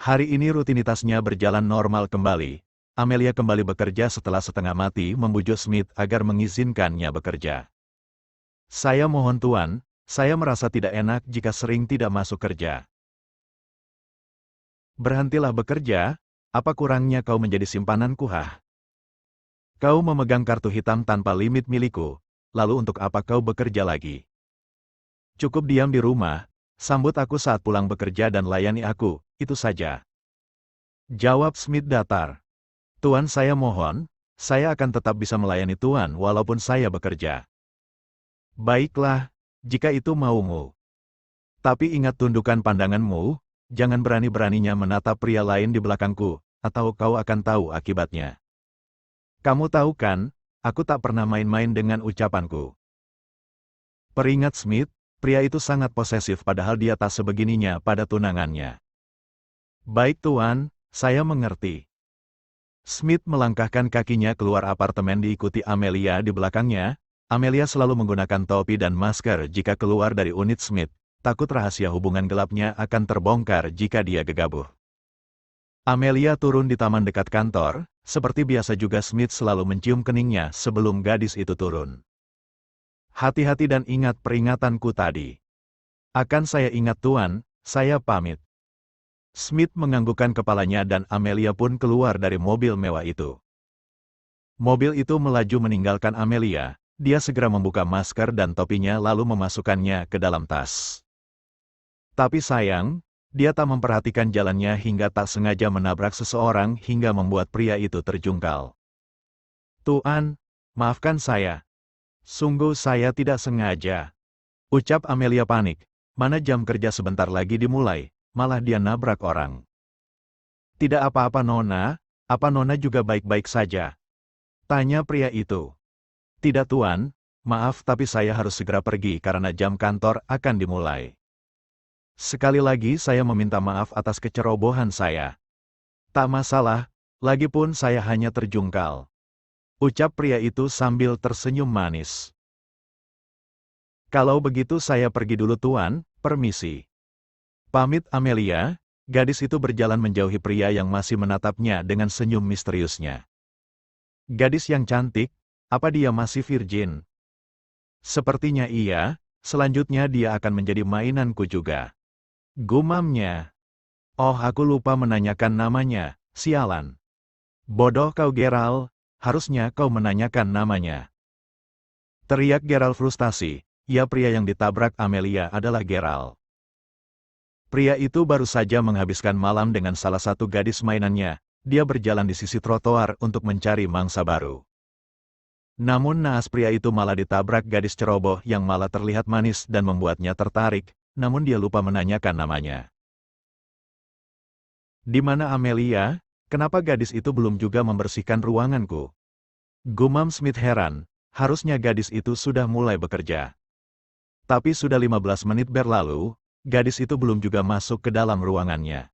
Hari ini rutinitasnya berjalan normal kembali. Amelia kembali bekerja setelah setengah mati membujuk Smith agar mengizinkannya bekerja. Saya mohon Tuan, saya merasa tidak enak jika sering tidak masuk kerja. Berhentilah bekerja, apa kurangnya kau menjadi simpananku hah? Kau memegang kartu hitam tanpa limit milikku, lalu untuk apa kau bekerja lagi? Cukup diam di rumah, sambut aku saat pulang bekerja dan layani aku, itu saja. Jawab Smith datar. Tuan saya mohon, saya akan tetap bisa melayani Tuan walaupun saya bekerja. Baiklah, jika itu maumu. Tapi ingat tundukkan pandanganmu, jangan berani-beraninya menatap pria lain di belakangku, atau kau akan tahu akibatnya. Kamu tahu kan, aku tak pernah main-main dengan ucapanku. Peringat Smith, pria itu sangat posesif padahal dia tak sebegininya pada tunangannya. Baik Tuan, saya mengerti. Smith melangkahkan kakinya keluar apartemen diikuti Amelia di belakangnya. Amelia selalu menggunakan topi dan masker jika keluar dari unit Smith, takut rahasia hubungan gelapnya akan terbongkar jika dia gegabah. Amelia turun di taman dekat kantor, seperti biasa juga Smith selalu mencium keningnya sebelum gadis itu turun. Hati-hati dan ingat peringatanku tadi. Akan saya ingat Tuan, saya pamit. Smith menganggukkan kepalanya dan Amelia pun keluar dari mobil mewah itu. Mobil itu melaju meninggalkan Amelia, dia segera membuka masker dan topinya lalu memasukkannya ke dalam tas. Tapi sayang, dia tak memperhatikan jalannya hingga tak sengaja menabrak seseorang hingga membuat pria itu terjungkal. Tuan, maafkan saya. Sungguh saya tidak sengaja. Ucap Amelia panik, mana jam kerja sebentar lagi dimulai, malah dia nabrak orang. Tidak apa-apa Nona, apa Nona juga baik-baik saja? Tanya pria itu. Tidak Tuan, maaf tapi saya harus segera pergi karena jam kantor akan dimulai. Sekali lagi saya meminta maaf atas kecerobohan saya. Tak masalah, lagipun saya hanya terjungkal. Ucap pria itu sambil tersenyum manis. Kalau begitu saya pergi dulu Tuan, permisi. Pamit Amelia, gadis itu berjalan menjauhi pria yang masih menatapnya dengan senyum misteriusnya. Gadis yang cantik, apa dia masih virgin? Sepertinya iya, selanjutnya dia akan menjadi mainanku juga. Gumamnya. Oh aku lupa menanyakan namanya, sialan. Bodoh kau Geralt, harusnya kau menanyakan namanya. Teriak Geralt frustasi, ya pria yang ditabrak Amelia adalah Geralt. Pria itu baru saja menghabiskan malam dengan salah satu gadis mainannya, dia berjalan di sisi trotoar untuk mencari mangsa baru. Namun naas pria itu malah ditabrak gadis ceroboh yang malah terlihat manis dan membuatnya tertarik, namun dia lupa menanyakan namanya. Di mana Amelia? Kenapa gadis itu belum juga membersihkan ruanganku? Gumam Smith heran, harusnya gadis itu sudah mulai bekerja. Tapi sudah 15 menit berlalu, gadis itu belum juga masuk ke dalam ruangannya.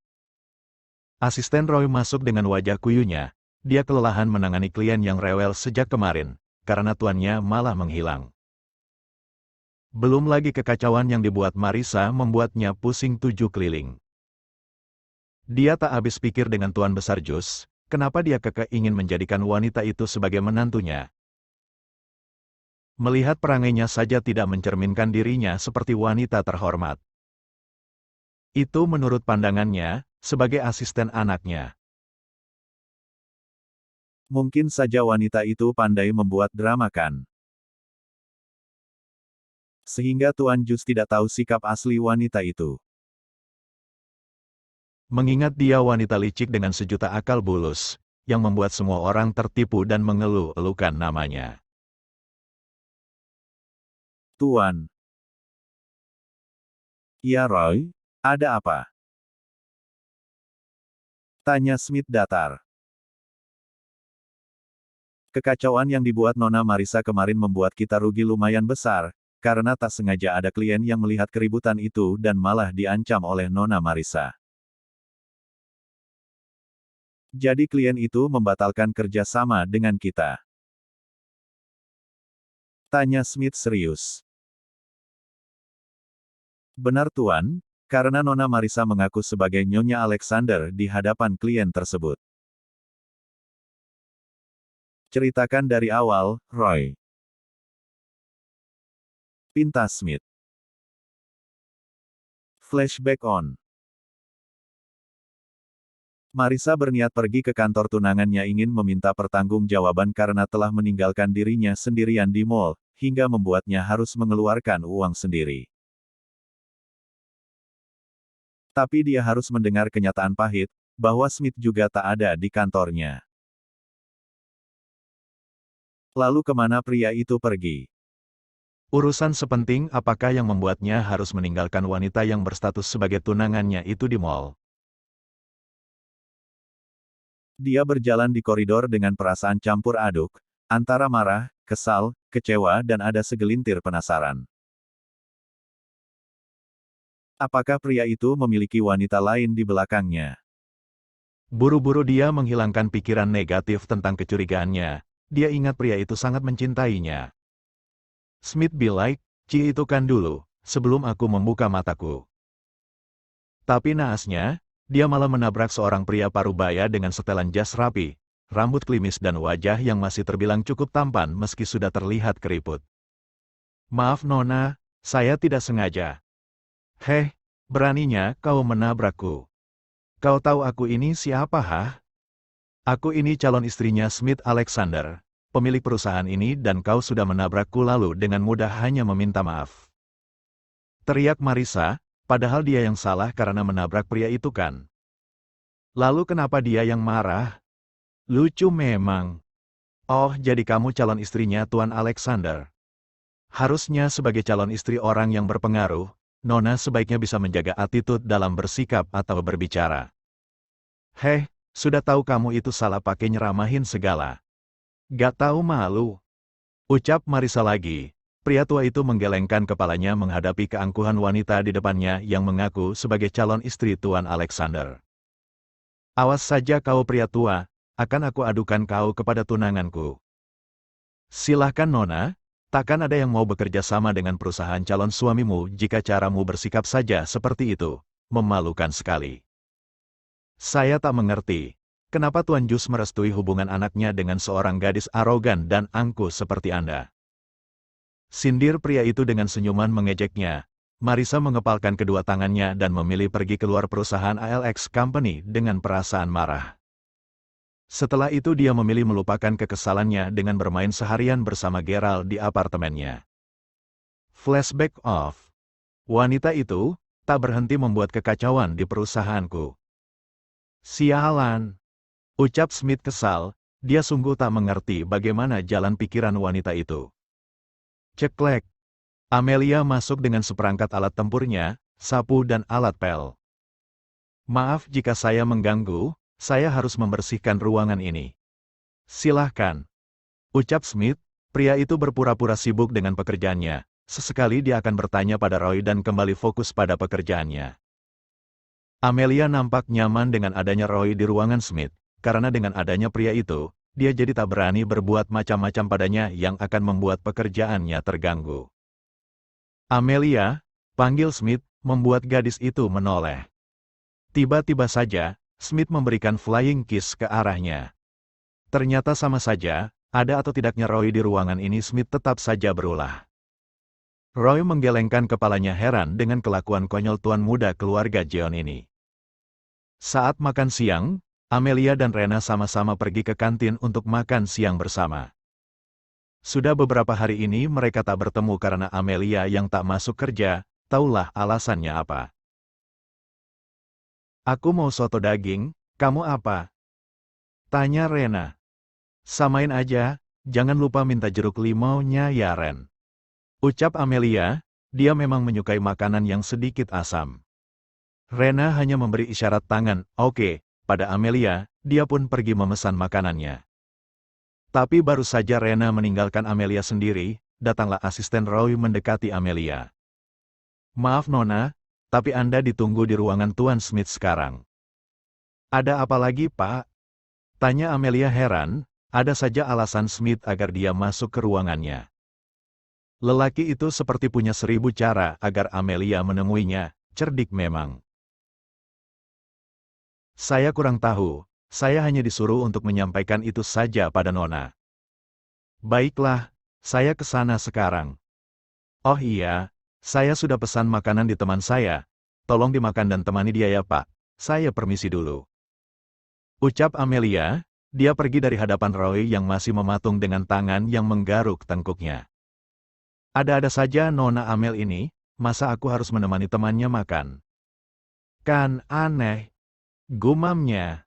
Asisten Roy masuk dengan wajah kuyunya, dia kelelahan menangani klien yang rewel sejak kemarin, karena tuannya malah menghilang. Belum lagi kekacauan yang dibuat Marissa membuatnya pusing 7 keliling. Dia tak habis pikir dengan Tuan Besar Jus, kenapa dia kekeh ingin menjadikan wanita itu sebagai menantunya. Melihat perangainya saja tidak mencerminkan dirinya seperti wanita terhormat. Itu menurut pandangannya, sebagai asisten anaknya. Mungkin saja wanita itu pandai membuat drama kan. Sehingga Tuan Jus tidak tahu sikap asli wanita itu. Mengingat dia wanita licik dengan sejuta akal bulus, yang membuat semua orang tertipu dan mengeluh-elukan namanya. Tuan. Ya Roy, ada apa? Tanya Smith datar. Kekacauan yang dibuat Nona Marissa kemarin membuat kita rugi lumayan besar, karena tak sengaja ada klien yang melihat keributan itu dan malah diancam oleh Nona Marissa. Jadi klien itu membatalkan kerja sama dengan kita. Tanya Smith serius. Benar Tuan, Karena Nona Marisa mengaku sebagai Nyonya Alexander di hadapan klien tersebut. Ceritakan dari awal, Roy. Pintas Smith. Flashback on. Marisa berniat pergi ke kantor tunangannya ingin meminta pertanggungjawaban karena telah meninggalkan dirinya sendirian di mall, hingga membuatnya harus mengeluarkan uang sendiri. Tapi dia harus mendengar kenyataan pahit, bahwa Smith juga tak ada di kantornya. Lalu kemana pria itu pergi? Urusan sepenting apakah yang membuatnya harus meninggalkan wanita yang berstatus sebagai tunangannya itu di mall? Dia berjalan di koridor dengan perasaan campur aduk, antara marah, kesal, kecewa dan ada segelintir penasaran. Apakah pria itu memiliki wanita lain di belakangnya? Buru-buru dia menghilangkan pikiran negatif tentang kecurigaannya. Dia ingat pria itu sangat mencintainya. Smith bilang, "Ci itu kan dulu, sebelum aku membuka mataku." Tapi naasnya, dia malah menabrak seorang pria parubaya dengan setelan jas rapi, rambut klimis dan wajah yang masih terbilang cukup tampan meski sudah terlihat keriput. "Maaf Nona, saya tidak sengaja." "Heh, beraninya kau menabrakku. Kau tahu aku ini siapa hah?" "Aku ini calon istrinya Smith Alexander, pemilik perusahaan ini dan kau sudah menabrakku lalu dengan mudah hanya meminta maaf." Teriak Marisa, padahal dia yang salah karena menabrak pria itu kan. Lalu kenapa dia yang marah? Lucu memang. Oh, jadi kamu calon istrinya Tuan Alexander. Harusnya sebagai calon istri orang yang berpengaruh, Nona sebaiknya bisa menjaga attitude dalam bersikap atau berbicara. Heh, sudah tahu kamu itu salah pakai nyeramahin segala. Gak tahu malu. Ucap Marisa lagi. Pria tua itu menggelengkan kepalanya menghadapi keangkuhan wanita di depannya yang mengaku sebagai calon istri Tuan Alexander. "Awas saja kau pria tua, akan aku adukan kau kepada tunanganku." "Silahkan Nona, takkan ada yang mau bekerja sama dengan perusahaan calon suamimu jika caramu bersikap saja seperti itu, memalukan sekali." "Saya tak mengerti, kenapa Tuan Jus merestui hubungan anaknya dengan seorang gadis arogan dan angkuh seperti Anda?" Sindir pria itu dengan senyuman mengejeknya. Marisa mengepalkan kedua tangannya dan memilih pergi keluar perusahaan ALX Company dengan perasaan marah. Setelah itu dia memilih melupakan kekesalannya dengan bermain seharian bersama Gerald di apartemennya. Flashback off. Wanita itu tak berhenti membuat kekacauan di perusahaanku. "Sialan," ucap Smith kesal, dia sungguh tak mengerti bagaimana jalan pikiran wanita itu. Ceklek. Amelia masuk dengan seperangkat alat tempurnya, sapu dan alat pel. "Maaf jika saya mengganggu, saya harus membersihkan ruangan ini." "Silahkan," ucap Smith. Pria itu berpura-pura sibuk dengan pekerjaannya. Sesekali dia akan bertanya pada Roy dan kembali fokus pada pekerjaannya. Amelia nampak nyaman dengan adanya Roy di ruangan Smith, karena dengan adanya pria itu, dia jadi tak berani berbuat macam-macam padanya yang akan membuat pekerjaannya terganggu. "Amelia," panggil Smith, membuat gadis itu menoleh. Tiba-tiba saja, Smith memberikan flying kiss ke arahnya. Ternyata sama saja, ada atau tidaknya Roy di ruangan ini Smith tetap saja berulah. Roy menggelengkan kepalanya heran dengan kelakuan konyol tuan muda keluarga Jeon ini. Saat makan siang, Amelia dan Rena sama-sama pergi ke kantin untuk makan siang bersama. Sudah beberapa hari ini mereka tak bertemu karena Amelia yang tak masuk kerja, taulah alasannya apa. "Aku mau soto daging, kamu apa?" tanya Rena. "Samain aja, jangan lupa minta jeruk limaunya ya Ren," ucap Amelia, dia memang menyukai makanan yang sedikit asam. Rena hanya memberi isyarat tangan, "Oke," pada Amelia, dia pun pergi memesan makanannya. Tapi baru saja Rena meninggalkan Amelia sendiri, datanglah asisten Roy mendekati Amelia. "Maaf Nona, tapi Anda ditunggu di ruangan Tuan Smith sekarang." "Ada apa lagi Pak?" tanya Amelia heran, ada saja alasan Smith agar dia masuk ke ruangannya. Lelaki itu seperti punya 1000 cara agar Amelia menemuinya, cerdik memang. Saya kurang tahu, saya hanya disuruh untuk menyampaikan itu saja pada Nona. Baiklah, saya ke sana sekarang. Oh iya, saya sudah pesan makanan di teman saya. Tolong dimakan dan temani dia ya Pak. Saya permisi dulu. Ucap Amelia, dia pergi dari hadapan Roy yang masih mematung dengan tangan yang menggaruk tengkuknya. Ada-ada saja Nona Amel ini, masa aku harus menemani temannya makan? Kan aneh. Gumamnya.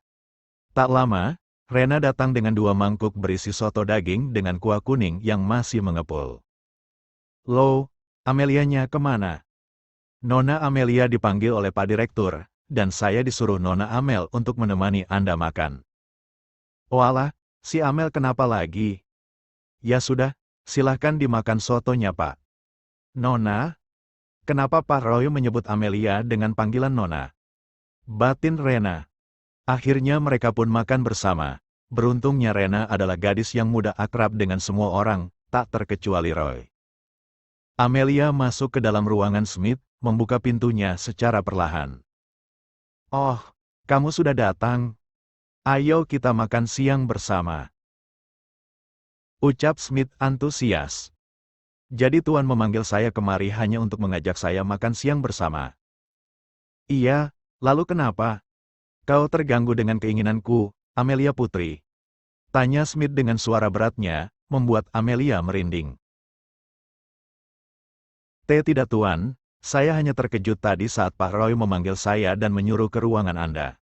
Tak lama, Rena datang dengan 2 mangkuk berisi soto daging dengan kuah kuning yang masih mengepul. Loh, Amelianya kemana? Nona Amelia dipanggil oleh Pak Direktur, dan saya disuruh Nona Amel untuk menemani Anda makan. Walah, si Amel kenapa lagi? Ya sudah, silahkan dimakan sotonya Pak. Nona? Kenapa Pak Roy menyebut Amelia dengan panggilan Nona? Batin Rena. Akhirnya mereka pun makan bersama. Beruntungnya Rena adalah gadis yang mudah akrab dengan semua orang, tak terkecuali Roy. Amelia masuk ke dalam ruangan Smith, membuka pintunya secara perlahan. Oh, kamu sudah datang. Ayo kita makan siang bersama. Ucap Smith antusias. Jadi Tuan memanggil saya kemari hanya untuk mengajak saya makan siang bersama. Iya, lalu kenapa? Kau terganggu dengan keinginanku, Amelia Putri? Tanya Smith dengan suara beratnya, membuat Amelia merinding. Tidak Tuan, saya hanya terkejut tadi saat Pak Roy memanggil saya dan menyuruh ke ruangan Anda.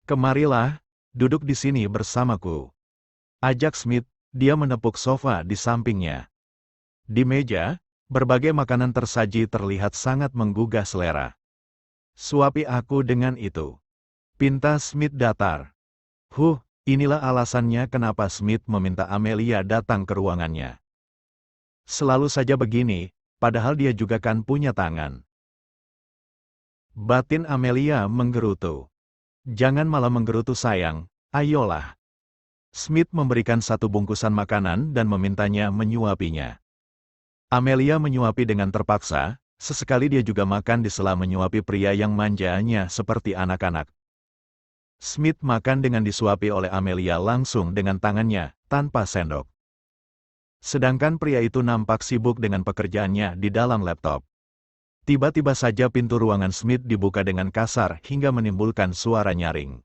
Kemarilah, duduk di sini bersamaku. Ajak Smith, dia menepuk sofa di sampingnya. Di meja, berbagai makanan tersaji terlihat sangat menggugah selera. Suapi aku dengan itu. Pinta Smith datar. Inilah alasannya kenapa Smith meminta Amelia datang ke ruangannya. Selalu saja begini, padahal dia juga kan punya tangan. Batin Amelia menggerutu. Jangan malah menggerutu sayang, ayolah. Smith memberikan 1 bungkusan makanan dan memintanya menyuapinya. Amelia menyuapi dengan terpaksa, sesekali dia juga makan di sela menyuapi pria yang manjanya seperti anak-anak. Smith makan dengan disuapi oleh Amelia langsung dengan tangannya, tanpa sendok. Sedangkan pria itu nampak sibuk dengan pekerjaannya di dalam laptop. Tiba-tiba saja pintu ruangan Smith dibuka dengan kasar hingga menimbulkan suara nyaring.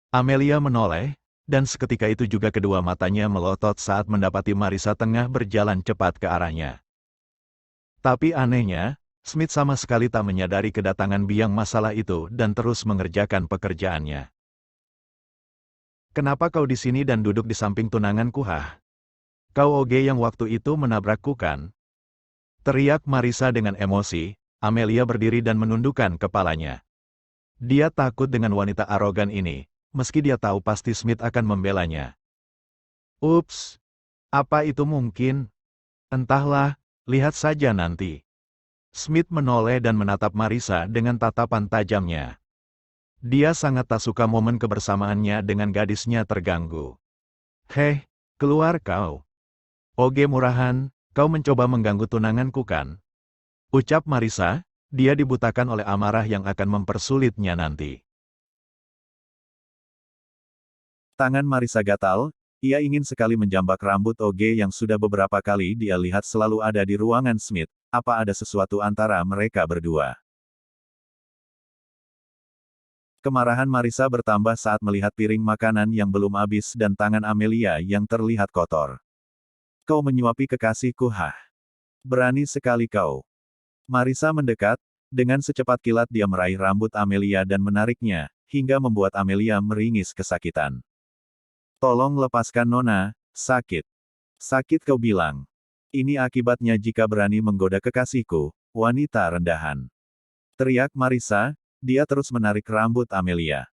Amelia menoleh, dan seketika itu juga kedua matanya melotot saat mendapati Marissa tengah berjalan cepat ke arahnya. Tapi anehnya, Smith sama sekali tak menyadari kedatangan biang masalah itu dan terus mengerjakan pekerjaannya. Kenapa kau di sini dan duduk di samping tunanganku Kau oge yang waktu itu menabrakku kan? Teriak Marissa dengan emosi. Amelia berdiri dan menundukkan kepalanya. Dia takut dengan wanita arogan ini, meski dia tahu pasti Smith akan membelanya. Ups, apa itu mungkin? Entahlah, lihat saja nanti. Smith menoleh dan menatap Marissa dengan tatapan tajamnya. Dia sangat tak suka momen kebersamaannya dengan gadisnya terganggu. Heh, keluar kau. Oge murahan, kau mencoba mengganggu tunanganku kan? Ucap Marissa, dia dibutakan oleh amarah yang akan mempersulitnya nanti. Tangan Marissa gatal, ia ingin sekali menjambak rambut Oge yang sudah beberapa kali dia lihat selalu ada di ruangan Smith. Apa ada sesuatu antara mereka berdua? Kemarahan Marissa bertambah saat melihat piring makanan yang belum habis dan tangan Amelia yang terlihat kotor. Kau menyuapi kekasihku Berani sekali kau. Marissa mendekat, dengan secepat kilat dia meraih rambut Amelia dan menariknya, hingga membuat Amelia meringis kesakitan. Tolong lepaskan Nona, sakit. Sakit kau bilang. Ini akibatnya jika berani menggoda kekasihku, wanita rendahan. Teriak Marissa, dia terus menarik rambut Amelia.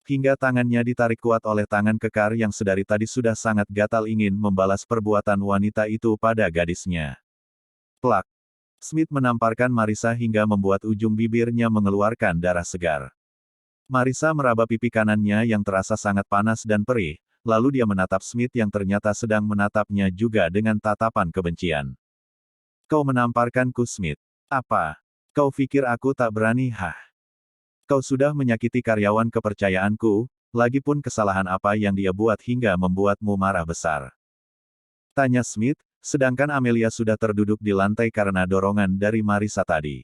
Hingga tangannya ditarik kuat oleh tangan kekar yang sedari tadi sudah sangat gatal ingin membalas perbuatan wanita itu pada gadisnya. Plak. Smith menamparkan Marissa hingga membuat ujung bibirnya mengeluarkan darah segar. Marissa meraba pipi kanannya yang terasa sangat panas dan perih, lalu dia menatap Smith yang ternyata sedang menatapnya juga dengan tatapan kebencian. Kau menamparkanku Smith. Apa? Kau pikir aku tak berani? Hah? Kau sudah menyakiti karyawan kepercayaanku, lagipun kesalahan apa yang dia buat hingga membuatmu marah besar? Tanya Smith, sedangkan Amelia sudah terduduk di lantai karena dorongan dari Marissa tadi.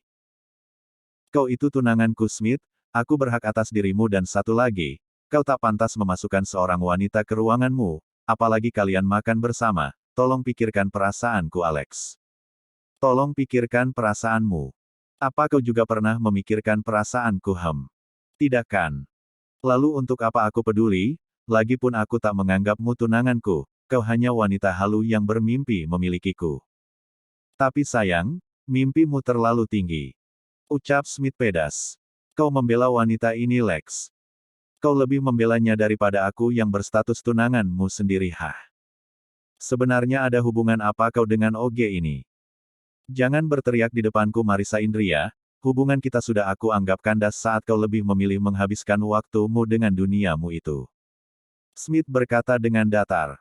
Kau itu tunanganku Smith, aku berhak atas dirimu dan satu lagi, kau tak pantas memasukkan seorang wanita ke ruanganmu, apalagi kalian makan bersama, tolong pikirkan perasaanku Alex. Tolong pikirkan perasaanmu. Apa kau juga pernah memikirkan perasaanku Tidak kan? Lalu untuk apa aku peduli, lagipun aku tak menganggapmu tunanganku, kau hanya wanita halu yang bermimpi memilikiku. Tapi sayang, mimpimu terlalu tinggi. Ucap Smith pedas. Kau membela wanita ini Lex. Kau lebih membelanya daripada aku yang berstatus tunanganmu sendiri Sebenarnya ada hubungan apa kau dengan OG ini? Jangan berteriak di depanku Marissa Indria, hubungan kita sudah aku anggap kandas saat kau lebih memilih menghabiskan waktumu dengan duniamu itu. Smith berkata dengan datar.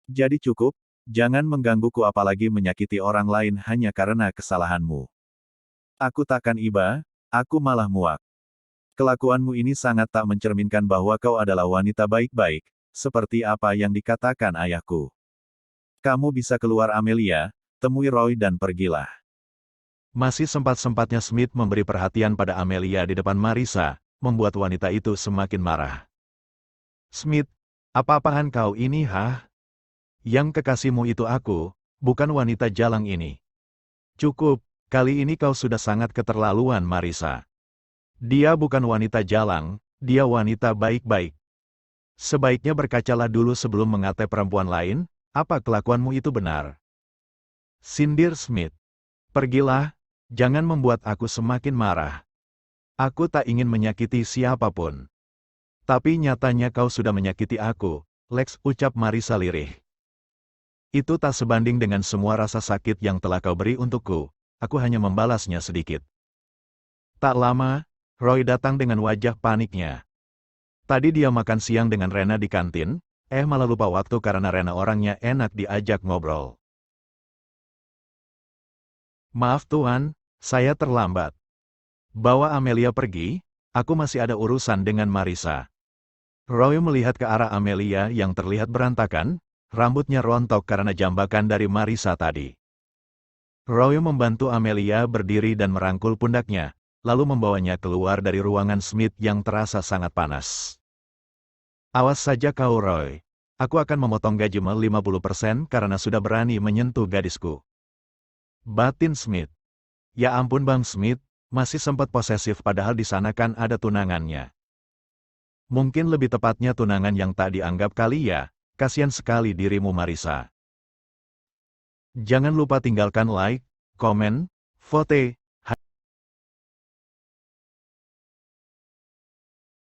Jadi cukup, jangan menggangguku apalagi menyakiti orang lain hanya karena kesalahanmu. Aku takkan iba, aku malah muak. Kelakuanmu ini sangat tak mencerminkan bahwa kau adalah wanita baik-baik, seperti apa yang dikatakan ayahku. Kamu bisa keluar Amelia, temui Roy dan pergilah. Masih sempat-sempatnya Smith memberi perhatian pada Amelia di depan Marissa, membuat wanita itu semakin marah. Smith, apa-apaan kau ini Yang kekasihmu itu aku, bukan wanita jalang ini. Cukup, kali ini kau sudah sangat keterlaluan Marissa. Dia bukan wanita jalang, dia wanita baik-baik. Sebaiknya berkacalah dulu sebelum mengatai perempuan lain, apa kelakuanmu itu benar? Sindir Smith. Pergilah, jangan membuat aku semakin marah. Aku tak ingin menyakiti siapapun. Tapi nyatanya kau sudah menyakiti aku, Lex, ucap Marissa lirih. Itu tak sebanding dengan semua rasa sakit yang telah kau beri untukku, aku hanya membalasnya sedikit. Tak lama, Roy datang dengan wajah paniknya. Tadi dia makan siang dengan Rena di kantin, malah lupa waktu karena Rena orangnya enak diajak ngobrol. Maaf Tuan, saya terlambat. Bawa Amelia pergi, aku masih ada urusan dengan Marissa. Roy melihat ke arah Amelia yang terlihat berantakan, rambutnya rontok karena jambakan dari Marissa tadi. Roy membantu Amelia berdiri dan merangkul pundaknya, lalu membawanya keluar dari ruangan Smith yang terasa sangat panas. Awas saja kau Roy, aku akan memotong gajimu 50% karena sudah berani menyentuh gadisku. Batin Smith. Ya ampun Bang Smith, masih sempat posesif padahal di sana kan ada tunangannya. Mungkin lebih tepatnya tunangan yang tak dianggap kali ya, kasihan sekali dirimu Marissa. Jangan lupa tinggalkan like, komen, vote,